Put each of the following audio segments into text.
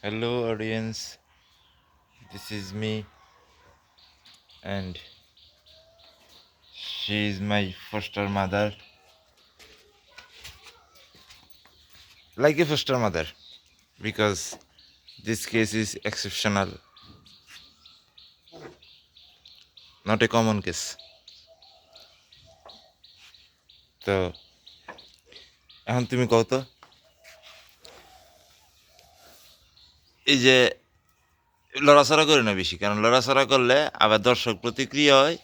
Hello, audience. This is me, and she is my foster mother. Like a foster mother, because this case is exceptional, not a common case. তো এখন তুমি কও তো, এই যে লড়াচড়া করে না বেশি, কারণ লড়াচড়া করলে আবার দর্শক প্রতিক্রিয়া হয়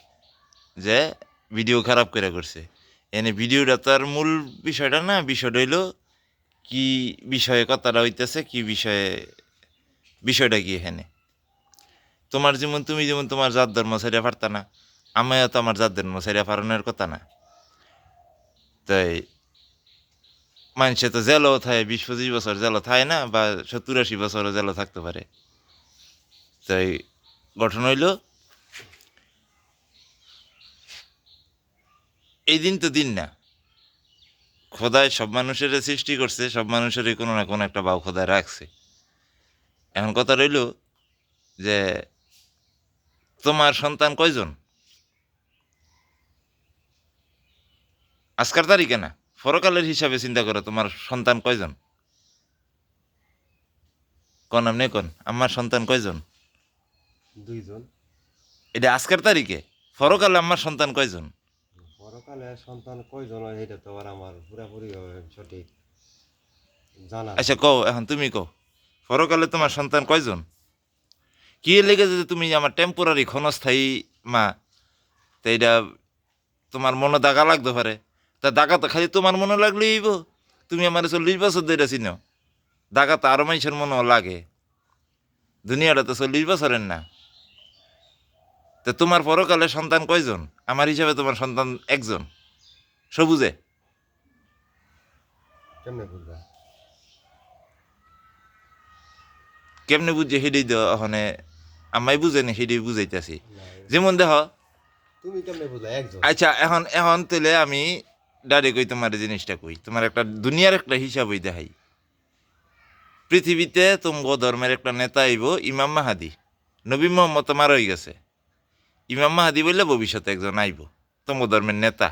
যে ভিডিও খারাপ করে করছে। এনে ভিডিওটা তো আর মূল বিষয়টা না, বিষয়টা হইলো কি বিষয়ে কথাটা হইতেছে, কি বিষয়টা কি এখানে। তুমি যেমন তোমার জাত ধর্ম ছাড়িয়া পারতা না, আমিও তো আমার জাত ধর্ম ছাড়িয়া পারণের কথা না। তাই মানুষে তো জেলও থাকে, 20-25 বছর জেলও থাকে না, বা 70-80 বছরও জেলও থাকতে পারে। তাই গঠন হইল, এই দিন তো দিন না, খোদায় সব মানুষের সৃষ্টি করছে, সব মানুষেরই কোনো না কোনো একটা বাউ খোদায় রাখছে। এখন কথা রইল যে তোমার সন্তান কয়জন আজকার তারিখে না, পরকালের হিসাবে চিন্তা করো, তোমার সন্তান কয়জন? কোন আমনে কোন আমার সন্তান কয়জন? 2 জন। এটা আজকের তারিখে, পরকালে আমার সন্তান কয়জন? পরকালে সন্তান কয়জন হয় এটা তো আর আমার পুরাপুরি সঠিক জানা আচ্ছা নাই। কও, এখন তুমি কও, পরকালে তোমার সন্তান কয়জন? কি লেগে যে তুমি আমার টেম্পোরারি ক্ষণস্থায়ী মা, তো এটা তোমার মনে দাগা লাগতে পারে। তা দাগা তো খালি তোমার মনে লাগলেই হইব? তুমি আমার 40 বছর ধরে চিনো, দাগা তো আরো মানুষের মনেও লাগে। দুনিয়াটা তো 40 বছরের না। তো তোমার পরকালে সন্তান কয়জন? আমার হিসাবে তোমার সন্তান একজন, সবুজে। কেমনে বুঝবা? কেমনে বুঝছে সেটাই তো ওখানে আমায় বুঝেনি, সেটাই বুঝাইতেছি। না, যেমন দেখ, তুমি কেমনে বুঝলা একজন? আচ্ছা এখন এখন তাহলে আমি ডাইরেক্ট কই তোমার জিনিসটা কই, তোমার একটা দুনিয়ার একটা হিসাবই দেখাই। পৃথিবীতে তুমগো ধর্মের একটা নেতা আইব, ইমাম মাহাদি। নবী মোহাম্মদ তো মারা হয়ে গেছে, ইমাম মাহাদি বললে ভবিষ্যতে একজন আইব, তুমগো ধর্মের নেতা,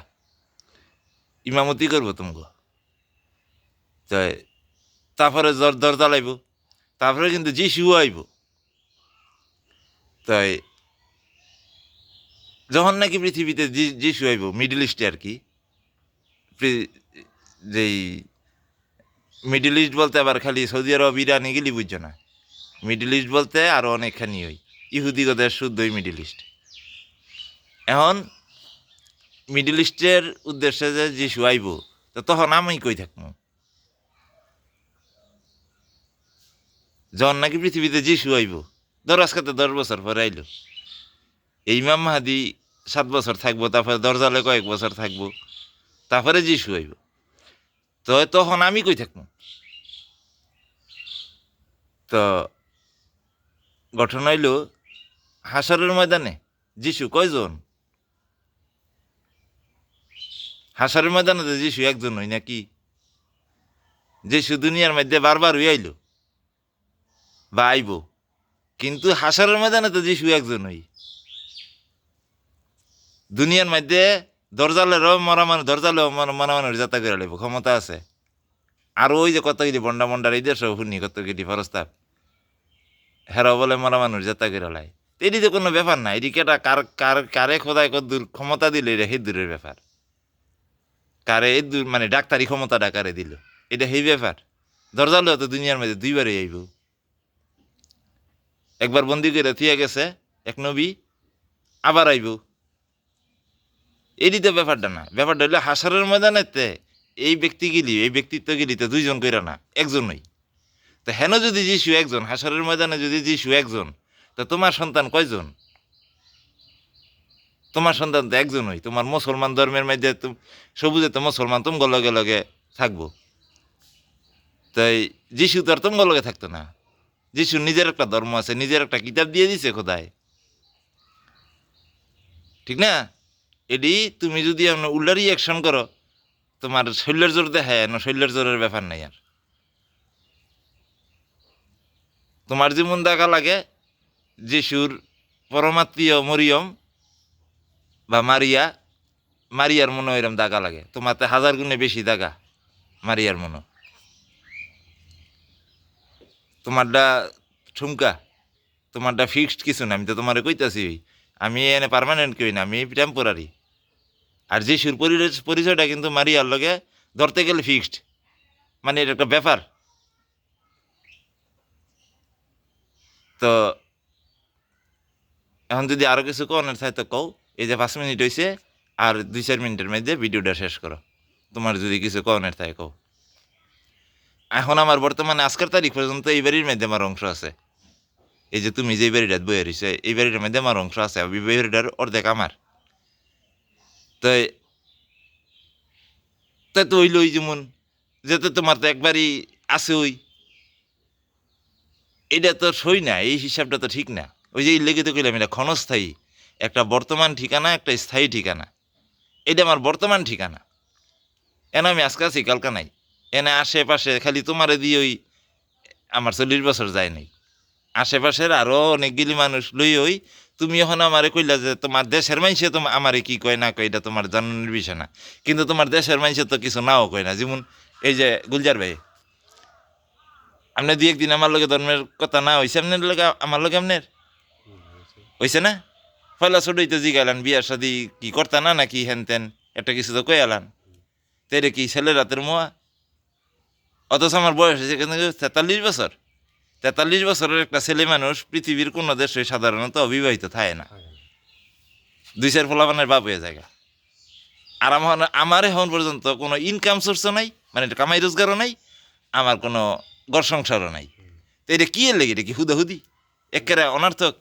ইমামতি করবো তুমগো। তাই তারপরে দরজা লাইব, তারপরে কিন্তু যিশুও আইব। তাই যখন নাকি পৃথিবীতে যিশু আইব, মিডল ইস্টে আর কি, যেই মিডল ইস্ট বলতে আবার খালি সৌদি আরব ইরান এগুলি বুঝছো না, মিডল ইস্ট বলতে আরও অনেকখানি ওই ইহুদিগদের শুদ্ধই মিডল ইস্ট। এখন মিডল ইস্টের উদ্দেশ্যে যে যিশু আইব, তো তখন আমি কই থাকবো যখন নাকি পৃথিবীতে যিশু আইব? ধর আজকে তো 10 বছর পরে আইলো, এই ইমাম মাহাদি 7 বছর থাকবো, তারপরে দরজালে কয়েক বছর থাকবো, তারপরে যিশু আইব। তো তখন আমি কই থাকবো? তো গঠন হইল, হাসরের ময়দানে যিশু কয়জন? হাসরের ময়দানে তো যিশু একজন হই নাকি? যিশু দুনিয়ার মধ্যে বারবার হই আইলো বা আইব, কিন্তু হাসরের ময়দানে তো যিশু একজন হই। দুনিয়ার মধ্যে দরজালেরও মরা মানুষ, দরজালেও মরা মানুষ যাত্রা করে লাগবো, ক্ষমতা আছে। আর ওই যে কত কিছু বন্ডা মন্ডার এই দেশ শুনি কত কিছু ফরস্তাব, হেরাও বলে মরা মানুষ যাত্রা করে লাই। এটি তো কোনো ব্যাপার না, এটি কেটা কারে খোদায় কত দূর ক্ষমতা দিলে এটা সেই দূরের ব্যাপার। কারে এই দূর মানে ডাক্তারি ক্ষমতাটা কারে দিল, এটা সেই ব্যাপার। দরজালেও তো দুনিয়ার মধ্যে দুইবারই আইব, একবার বন্দি করে থিয়া গেছে এক নবী, আবার আইব। এটি তো ব্যাপারটা না, ব্যাপারটা হইলো হাসরের ময়দানেতে এই ব্যক্তিত্ব গিলি তো 2জন কইরা না, একজনই। তো হেন যদি যিশু একজন, হাসরের ময়দানে যদি যিশু একজন, তো তোমার সন্তান কয়জন? তোমার সন্তান তো একজনই। তোমার মুসলমান ধর্মের মধ্যে সবুজে তো মুসলমান তুমি লগে লগে থাকবো, তাই যিশু তো আর তুমি লগে থাকতো না। যিশুর নিজের একটা ধর্ম আছে, নিজের একটা কিতাব দিয়ে দিছে খোদায়, ঠিক না? এটি তুমি যদি উল্টা রিয়াকশন করো, তোমার শৈলের জোর দেখায় না, শৈলের জোরের ব্যাপার নাই আর। তোমার যেমন দাগা লাগে যিশুর পরমাত্মীয় মরিয়ম বা মারিয়ার মনে এরম দাগা লাগে, তোমাতে 1000 গুণে বেশি দাগা মারিয়ার মনে। তোমারটা ঠুমকা, তোমারটা ফিক্সড কিছু না, আমি তো তোমারে কইতাছি আমি এনে পার্মানেন্ট কই না, আমি টেম্পোরারি। আর যিশুর পরিচয়টা কিন্তু মারিয়ার লগে ধরতে গেলে ফিক্সড, মানে এটা একটা ব্যাপার। তো এখন যদি আরও কিছু কনের চাই তো কও, এই যে 5 মিনিট হয়েছে, আর 2-4 মিনিটের মধ্যে ভিডিওটা শেষ করো। তোমার যদি কিছু কনের চাই কও। এখন আমার বর্তমানে আজকের তারিখ পর্যন্ত এই বাড়ির মধ্যে আমার অংশ আছে। এই যে তুমি যে বাড়িটার বয়ে রয়েছে, এই বাড়িটার মধ্যে আমার অংশ আছে, ওই বাড়িটার অর্ধেক আমার। তো তাই তো হইল ওই যেমন যেতে তোমার তো একবারই আছে ওই, এটা তো সই না, এই হিসাবটা তো ঠিক না। ওই যে লেগে তো কইলাম এটা ক্ষণস্থায়ী, একটা বর্তমান ঠিকানা, একটা স্থায়ী ঠিকানা। এটা আমার বর্তমান ঠিকানা। এনে আমি আজকে আছি, কালকা নাই। এনে আশেপাশে খালি তোমারে দিয়ে ওই আমার 40 বছর যায় নাই, আশেপাশের আরও অনেকগুলি মানুষ লই ওই। তুমি এখন আমারে কইলা যে তোমার দেশের মানুষে তো আমারে কি কয় না কয় এটা তোমার জানানোর বিষয় না, কিন্তু তোমার দেশের মানুষে তো কিছু নাও কয় না। যেমন এই যে গুলজার ভাই, আপনি 2-1 দিন আমার লগে ধর্মের কথা না হয়েছে আপনার লগে, আমার লগে আপনার হয়েছে না? পয়লা ছোট হইতে জিগাইলান বিয়ার শাদি কি করতা না নাকি হেন তেন একটা কিছু তো কই আলান, তো এটা কি ছেলের রাতের মোয়া? অথচ আমার বয়স হয়েছে কিন্তু 43 বছর। 43 বছরের একটা ছেলে মানুষ পৃথিবীর কোনো দেশে সাধারণত অবিবাহিত থাকে না, 2-4 পোলাপানের বাপ হয়ে জায়গা। আর আমার এখন পর্যন্ত কোনো ইনকাম সোর্সও নাই, মানে কামাই রোজগারও নাই, আমার কোনো ঘর সংসারও নাই। তো এটা কি এর লেগে, এটা কি হুদাহুদি একেবারে অনার্থক?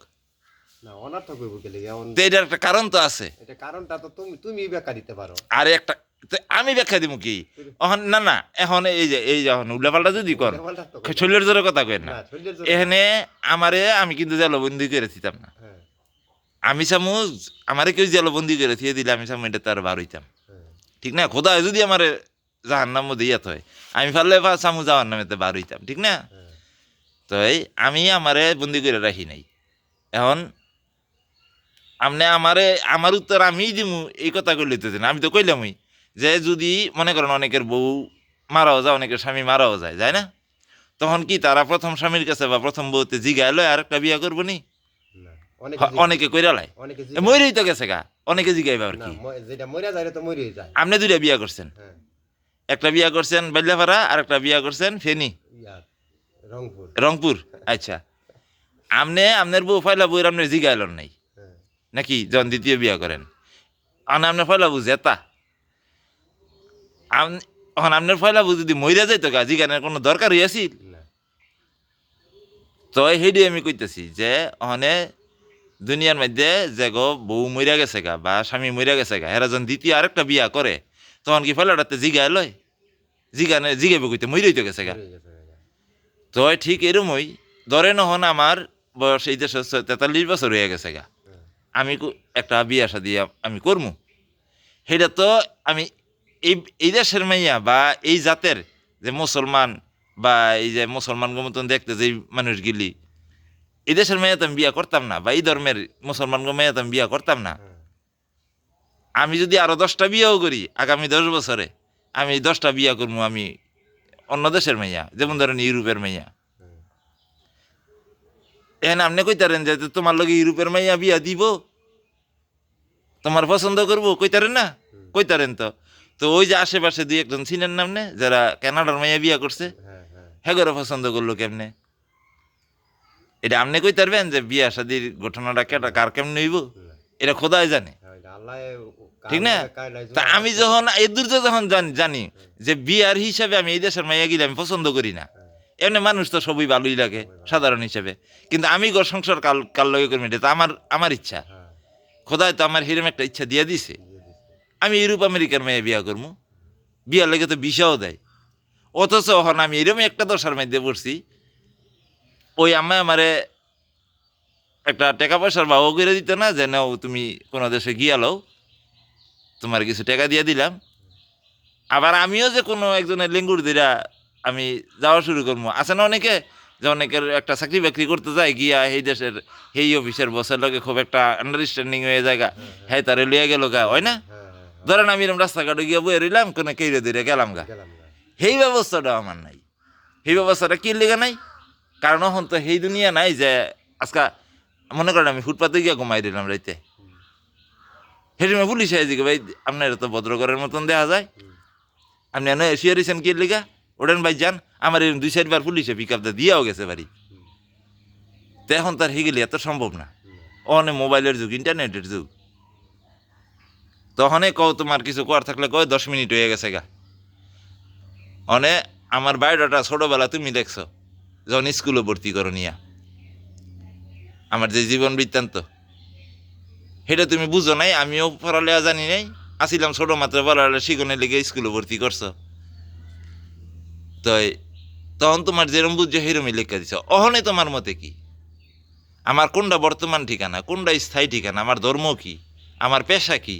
না অনার্থক হইব গেলে এখন তো এটার একটা কারণ তো আছে। এটা কারণটা তো তুমি ব্যাখ্যা দিতে পারো। আর একটা তো আমি ব্যাখ্যা দিব কি এখন, না না এখন এই যে এখন উল্লাপাল্টা যদি কর, ব্যাপারটা তো কই না। শরীরের জোরে কথা কেন না। না, শরীরের জোরে এখানে আমি কিন্তু জেলবন্দি করে দিতাম না। হ্যাঁ, আমি চামু আমারে কেউ জেলবন্দি করে থিয়ে দিলে আমি চামু এটা তার বার হইতাম, হ্যাঁ, ঠিক না? খোদা যদি আমার জাহার নাম দিয়াত হয়, আমি পারলে চামু যাওয়ার নামে বার হইতাম, ঠিক না? হ্যাঁ, তো আমি আমারে বন্দি করে রাখি নাই। এখন আপনি আমার উত্তর আমিই দিমু এই কথা কইলে তো না, আমি তো কইলামই যে যদি মনে করেন অনেকের বউ মারাও যায়, অনেকের স্বামী মারাও যায়, যায় না? তখন কি তারা প্রথম স্বামীর কাছে বা প্রথম বউতে জিগায় লয় আর একটা বিয়া করবো নি? না অনেকে অনেকে কইরা লাই, অনেকে মরেই তো গেছে গা, অনেকে জিগাইবে আর না কি। যেটা মরে যায় তো মরেই যায়। আপনি 2টা বিয়া করছেন, হ্যাঁ, একটা বিয়া করছেন বাল্যাপাড়া আর একটা বিয়া করছেন ফেনী ইয়ার রংপুর। রংপুর। আচ্ছা, আপনার বউ ফয়লা বউয়ের আপনার জিগাইলন নাই হ্যাঁ, নাকি যখন দ্বিতীয় বিয়া করেন? আপনার ফয়লা বউ জেতা, এখন আপনার ফয়লা বউ যদি মইরা যাইতো গা জিগানের কোনো দরকার হইয়াছিল? না তো সেইটি আমি কইতেছি যে ওখানে দুনিয়ার মধ্যে যে গো বউ মইরা গেছে গা বা স্বামী মইরা গেছে গা, এরা যখন দ্বিতীয় আরেকটা বিয়া করে তখন কি ফয়লাটাতে জিগায় লয়? জিগাইবে কইতে মইরাই তো গেছে গা। মরেই গেছে গা। তো ঠিক এরমই ধরেন হন আমার বয়স এই যে 43 বছর হয়ে গেছে গা, হ্যাঁ, আমি একটা বিয়া শাদি আমি করমু, সেটা তো আমি এই এই দেশের মাইয়া বা এই জাতের যে মুসলমান বা এই যে মুসলমান মতন দেখতে যে মানুষগুলি, এই দেশের মেয়ে তো আমি বিয়া করতাম না, বা এই ধর্মের মুসলমান মেয়ে তো আমি বিয়া করতাম না। হ্যাঁ, আমি যদি আরো 10টা বিয়াও করি আগামী 10 বছরে, আমি 10টা বিয়া করবো আমি অন্য দেশের মাইয়া, যেমন ধরেন ইউরোপের মাইয়া। হ্যাঁ, এখন আপনি কইতারেন যে তোমার লগে ইউরোপের মাইয়া বিয়া দিব, তোমার পছন্দ করবো, কইতারেন না? কইতারেন তো। তো ওই যে আশেপাশে 2-1 জন চিনেন না আপনি যারা কানাডার মাইয়া বিয়া করছে, হ্যাঁ, হ্যাঁ, হ্যাগরে পছন্দ করলো কেমনে? এটা আপনি কইতারবেন যে বিয়া শাদির ঘটনাটা কার কেমনে হইব? না, এটা খোদাই জানে, হ্যাঁ, এটা আল্লাহ ঠিক না? তা আমি যখন এই দূর যখন জানি যে বিয়ার হিসাবে আমি এই দেশের মাইয়া গিলে আমি পছন্দ করি না, এমনি মানুষ তো সবই ভালোই লাগে সাধারণ হিসাবে, কিন্তু আমি ঘর সংসার কাল লগে করবো এটা তো আমার ইচ্ছা। হ্যাঁ, খোদাই তো আমার হিরম একটা ইচ্ছা দিয়ে দিছে, দিয়ে দিছে। আমি ইউরোপ আমেরিকার মেয়ে বিয়া করবো, বিয়ার লেগে তো ভিসাও দেয়। অথচ এখন আমি এরকম একটা দশার মধ্যে পড়ছি, ওই আম্মাই আমারে একটা টাকা পয়সার ভাও করে দিত না যে নাও তুমি কোনো দেশে গিয়া লও, তোমার কিছু টাকা দিয়ে দিলাম। আবার আমিও যে কোনো একজনের লেঙ্গুর দিরা আমি যাওয়া শুরু করবো, আছে না অনেকে যে অনেকের একটা চাকরি বাকরি করতে যায় গিয়া এই দেশের এই অফিসের বসের লগে খুব একটা আন্ডারস্ট্যান্ডিং হয়ে জায়গা হ্যাঁ তারে লিয়া গেল গা হয় না ধরেন আমি এরকম রাস্তাঘাটে গিয়া বয়ে রইলাম কোনো কেড়ে ধরে গেলাম গা গেলাম না সেই ব্যবস্থাটা আমার নাই সেই ব্যবস্থাটা কি লেগে নাই কারণ এখন তো সেই দুনিয়া নাই যে আজকা মনে করেন আমি ফুটপাতে গিয়া ঘুমাই দিলাম রাইতে সেই সময় পুলিশ আইজি ভাই আপনার তো ভদ্রগরের মতন দেখা যায় আপনি এনে এসিয়া রয়েছেন কি লিগা ওঠেন ভাই যান আমার এরকম 2-4 বার পুলিশে পিক আপ দিয়াও গেছে বাড়ি তো এখন তার হয়ে গেলে এত সম্ভব না অনে মোবাইলের যুগ ইন্টারনেটের যুগ তখনই কও তোমার কিছু কর থাকলে কয় 10 মিনিট হয়ে গেছে গা অনে আমার বায়োডাটা ছোটবেলা তুমি দেখছো যখন স্কুলে ভর্তি করো নিয়া আমার যে জীবন বৃত্তান্ত সেটা তুমি বুঝো নাই আমিও পড়ালেখা জানি নাই আসিলাম ছোট মাত্র পড়ালেখা শিখনে লেগে স্কুলে ভর্তি করছো তো তখন তোমার যেরম বুঝছো সেরমই লেখা দিছ অহনে তোমার মতে কি আমার কোনটা বর্তমান ঠিকানা কোনটা স্থায়ী ঠিকানা আমার ধর্ম কি আমার পেশা কি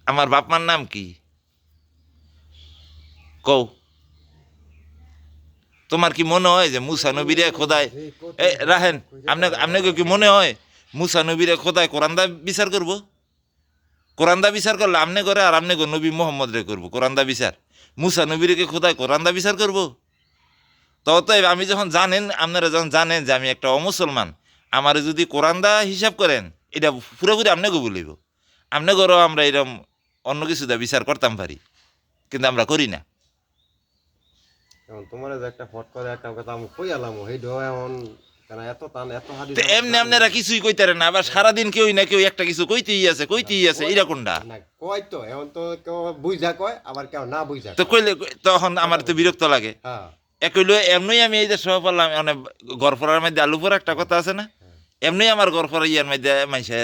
আমার বাপমার নাম কি কও তোমার কি মনে হয় যে মুসা নবীরে খোদায় রাহেন আপনাকে কি মনে হয় মুসা নবীরে খোদায় কোরআনদা বিচার করব কোরআনদা বিচার করলে আমনে করে আর আমনে নবী মোহাম্মদ রে করবো কোরআনদা বিচার মুসা নবীরে খোদায় কোরআনদা বিচার করব ততএব আমি যখন জানেন আপনারা যখন জানেন যে আমি একটা অমুসলমান আমার যদি কোরআনদা হিসাব করেন এটা পুরোপুরি আপনাকে বলিব আপনাকেও আমরা এরকম অন্য কিছু দা বিচার করতাম পারি কিন্তু আমরা করি না এখন তোমার যে একটা ফট করে একটা কথা আমি কই আলাম সেইটা এখন কেন এত টান এত হাদিস তো এমনি আপনারা কিছুই কইতারেন না আবার সারাদিন কেউই না কেউ একটা কিছু কইতেই আছে এরকমটা না কয় তো এখন তো কেউ বুঝা কয় আবার কেউ না বুঝা তো কইলে তখন আমার তো বিরক্ত লাগে হ্যাঁ একইলো এমনি আমি এই যে সহ পড়লাম মানে গড়ফড়ার মধ্যে আলু পড়া একটা কথা আছে না এমনি আমার গড়ফড়া ইয়ার মধ্যে মাইসে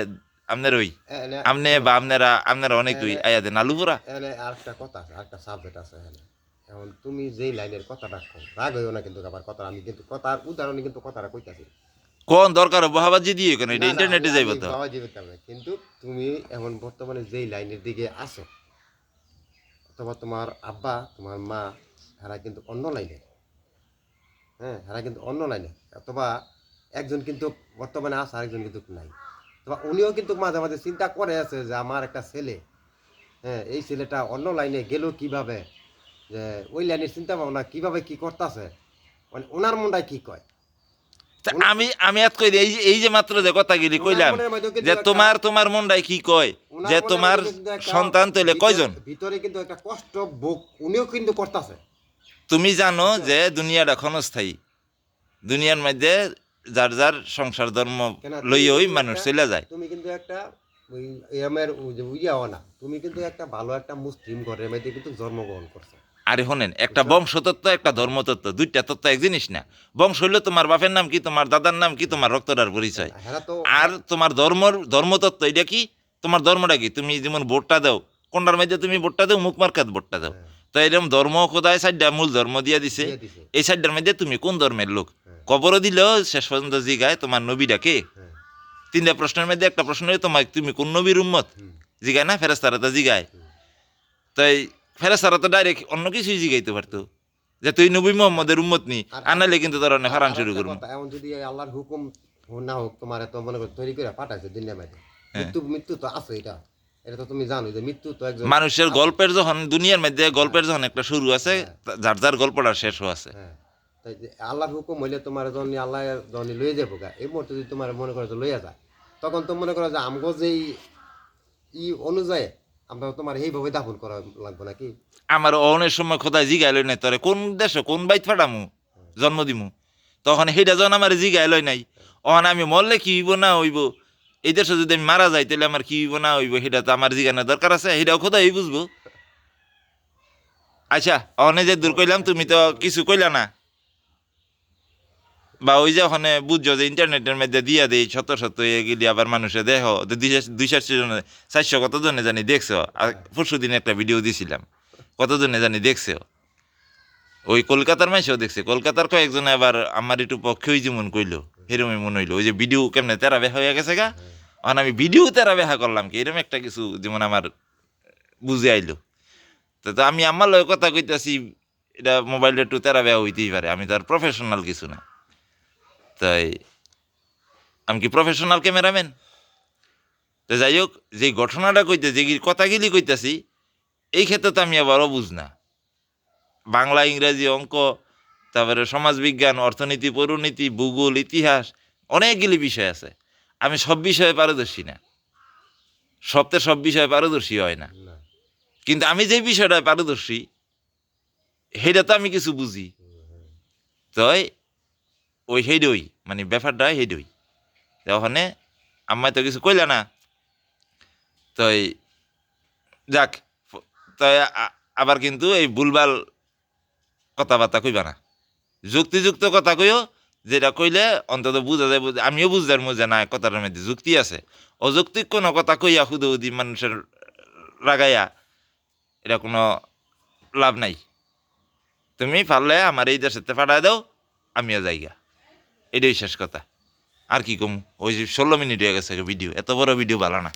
আপনার ওই আমনে বা আপনারা অনেকই আয়া দেন আলু পড়া এখানে আরেকটা কথা আছে আরেকটা সাবজেক্ট আছে এখানে এখন তুমি যেই লাইনের কথাটা কও রাগ হইও না কিন্তু আবার কথা আমি কিন্তু কথার উদাহরণে কিন্তু কথাটা কইতাছি কোন দরকার বহাবাজি দিয়ে কেন এটা ইন্টারনেটে যাইব তো বাবা জীবিত না কিন্তু তুমি এখন বর্তমানে যেই লাইনের দিকে আছো অথবা তোমার আব্বা তোমার মা এরা কিন্তু অন্য লাইনে হ্যাঁ এরা কিন্তু অন্য লাইনে অথবা একজন কিন্তু বর্তমানে আছে আরেকজন কিন্তু নাই অথবা উনিও কিন্তু মাঝে মাঝে চিন্তা করে আছে যে আমার একটা ছেলে হ্যাঁ এই ছেলেটা অন্য লাইনে গেল কিভাবে যে ওই লাইনের চিন্তা ভাবনা কিভাবে কি করতেছে মানে ওনার মনটায় কি কয় তা আমি এত কই এই যে মাত্র যে কথা গিলি কইলাম মনের মধ্যে কিন্তু যে একটা- তোমার মনটাই কি কয় ওনার যে মনের তোমার মধ্যে কিন্তু একটা সন্তান তৈলে কয়জন ভিতরে কিন্তু একটা কষ্ট বুক উনিও কিন্তু করতেছে তুমি জানো যে দুনিয়াটা ক্ষণস্থায়ী দুনিয়ার মধ্যে যার যার সংসার ধর্ম লইয়ই মানুষ চলে যায় তুমি কিন্তু একটা ওই এমের ইয়াও না তুমি কিন্তু একটা ভালো একটা মুসলিম ঘরের মধ্যে কিন্তু জন্মগ্রহণ করছো আরে শোনেন একটা বংশতত্ত্ব একটা ধর্মতত্ত্ব দুইটা তত্ত্ব এক জিনিস না বংশ হইলে তোমার বাপের নাম কি তোমার দাদার নাম কি তোমার রক্তটার পরিচয় হেরা তো আর তোমার ধর্মতত্ত্ব এটা কি তোমার ধর্মটা কি তুমি যেমন ভোটটা দাও কোনটার মধ্যে তুমি ভোটটা দাও মুখ মার্কাত ভোটটা দাও তো এরকম ধর্ম খোদায় সাইডটা মূল ধর্ম দিয়া দিছে দিয়ে দিছে। এই সাইডটার মধ্যে তুমি কোন ধর্মের লোক কবরও দিলেও শেষ পর্যন্ত জিগায় তোমার নবীটা কে হ্যাঁ, তিনটা প্রশ্নের মধ্যে একটা প্রশ্ন হয়ে তোমার তুমি কোন নবীর উম্মত জিগায় না ফেরেস্তারা তো জিগায় তাই ফেরেস্তারা তো ডাইরেক্ট অন্য কিছুই জিগাইতে পারতো যে তুই নবী মোহাম্মদের উম্মত নি আনালে কিন্তু তোর অনেক হারান শুরু আরেকটা করবো কথা, এখন যদি এই আল্লাহর হুকুম না হোক তোমার এত মনে করো তৈরি করে পাঠাইছে দুনিয়া মাঝে মৃত্যু তো আছে এটা এটা তো তুমি জানো যে মৃত্যু তো একজন মানুষের গল্পের যখন দুনিয়ার মধ্যে গল্পের যখন একটা শুরু আছে যার যার গল্পটা শেষও আছে হ্যাঁ তাই যে আল্লাহর হুকুম হইলে তোমার যখন আল্লাহ যখন লয়ে যাবো গা এই মুহূর্তে যদি তোমার মনে করো যে লইয়া যায় তখন তো মনে করো যে আমগো যেই অনুযায়ী আমরা তোমার এইভাবে দাফন করা লাগবে নাকি আমার অনের সময় খোদায় জিগাইল নাই তোরে কোন দেশে কোন বাইত ফাটামু জন্ম দিমু তখন সেইটা যখন আমার জিগাইল নাই অন আমি মরলে কি হইব না হইব এই দেশে যদি আমি মারা যাই তাহলে আমার কি হইব না হইব সেটা তো আমার জিগানোর দরকার আছে সেটাও খোদাই বুঝবো আচ্ছা অনে যে দূর কইলাম তুমি তো কিছু কইলা না বা ওই যে ওখানে বুঝছো যে ইন্টারনেটের মধ্যে দিয়া দেই শত শত এগুলি আবার মানুষে দেখো 200 জনে 400 কতজনে জানি দেখছো আর পরশু দিন একটা ভিডিও দিছিলাম কতজনে জানি দেখছো ওই কলকাতার মাইসেও দেখছে কলকাতার কয়েকজনে আবার আমার একটু পক্ষেই যেমন কইলো এরমই মনে হইলো ওই যে ভিডিও কেমনে তেরা বেহা হয়ে গেছে গা এখন আমি ভিডিও তেরা বেহা করলাম কি এরকম একটা কিছু যেমন আমার বুঝে আইলো তো আমি আমার লগে কথা কইতাছি এটা মোবাইলটা একটু তেরা বেয়া হইতেই পারে, আমি তো আর প্রফেশনাল কিছু না। তাই আমি কি প্রফেশনাল ক্যামেরাম্যান? তো যাই হোক, যে ঘটনাটা কইতে যে কথাগুলি কইতাছি এই ক্ষেত্রে তো আমি আবারও বুঝ না। বাংলা, ইংরাজি, অঙ্ক, তারপরে সমাজবিজ্ঞান, অর্থনীতি, পৌরনীতি, ভূগোল, ইতিহাস, অনেকগুলি বিষয় আছে। আমি সব বিষয়ে পারদর্শী না, সব বিষয়ে পারদর্শী হয় না। না। কিন্তু আমি যে বিষয়টায় পারদর্শী সেটা তো আমি কিছু বুঝি। তাই ওই হেডই মানে ব্যাপারটা হেডই ওখানে আম্মায় তো কিছু কইলা না। তাই যাক, তাই আবার কিন্তু এই ভুলভাল কথাবার্তা কইবা না, যুক্তিযুক্ত কথা কইও, যেটা কইলে অন্তত বুঝা যায়, আমিও বুঝতে পারবো যে না কথাটার মধ্যে যুক্তি আছে। অযৌক্তিক কোনো কথা কইয়া হুদি মানুষের রাগাইয়া এটা কোনো লাভ নাই। তুমি পারলে আমার এই দেশেতে পাঠায় দাও, আমিও যাইগা, এটাই শেষ কথা। আর কি কম, ওই যে 16 মিনিট হয়ে গেছে ভিডিও, এত বড় ভিডিও ভালো না।